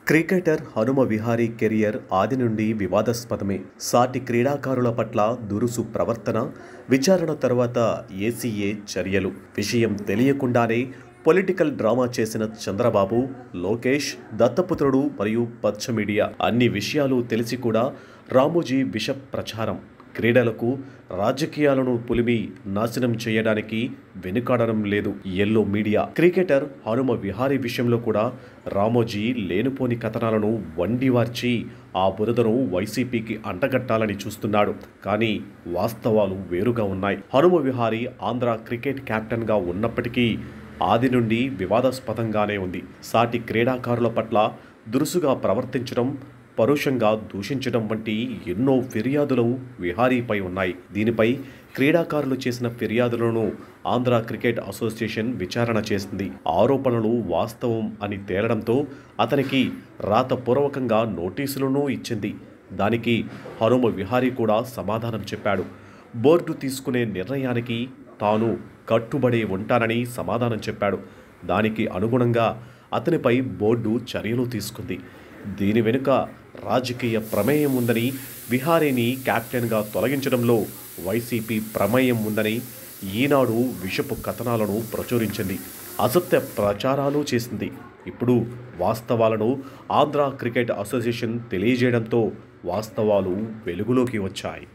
Cricketer Hanuma Vihari career ఆది నుండి వివాదాస్పదమే. సాటి క్రీడాకారుల పట్ల దురుసు ప్రవర్తన, విచారణ తర్వాత ఏసీఏ చర్యలు. విషయం తెలియకుండానే పొలిటికల్ డ్రామా చేసిన చంద్రబాబు, లోకేష్, దత్తపుత్రుడు మరియు పచ్చ మీడియా అన్ని విషయాలు తెలిసి కూడా రామోజీ విష ప్రచారం, క్రీడలకు రాజకీయాలను పులిమి నాశనం చేయడానికి వెనుకాడడం లేదు yellow media. Cricketer Hanuma Vihari విషయంలో కూడా రామోజీ లేనిపోని కథనాలను వండివార్చి ఆ బురదను వైసీపీకి అంటగట్టాలని చూస్తున్నాడు. కానీ వాస్తవాలు వేరుగా ఉన్నాయి. హనుమ విహారీ ఆంధ్ర క్రికెట్ కెప్టెన్గా ఉన్నప్పటికీ ఆది నుండి వివాదాస్పదంగానే ఉంది. సాటి క్రీడాకారుల పట్ల దురుసుగా ప్రవర్తించడం, పరుషంగా దూషించడం వంటి ఎన్నో ఫిర్యాదులు విహారీపై ఉన్నాయి. దీనిపై క్రీడాకారులు చేసిన ఫిర్యాదులను ఆంధ్ర క్రికెట్ అసోసియేషన్ విచారణ చేసింది. ఆరోపణలు వాస్తవం అని తేలడంతో అతనికి రాతపూర్వకంగా నోటీసులను ఇచ్చింది. దానికి హనుమ విహారీ కూడా సమాధానం చెప్పాడు. బోర్డు తీసుకునే నిర్ణయానికి తాను కట్టుబడి ఉంటానని సమాధానం చెప్పాడు. దానికి అనుగుణంగా అతనిపై బోర్డు చర్యలు తీసుకుంది. దీని వెనుక రాజకీయ ప్రమేయం ఉందని, విహారీని కెప్టెన్గా తొలగించడంలో వైసీపీ ప్రమేయం ఉందని ఈనాడు విషపు కథనాలను ప్రచురించింది. అసత్య ప్రచారాలు చేసింది. ఇప్పుడు వాస్తవాలను ఆంధ్ర క్రికెట్ అసోసియేషన్ తెలియజేయడంతో వాస్తవాలు వెలుగులోకి వచ్చాయి.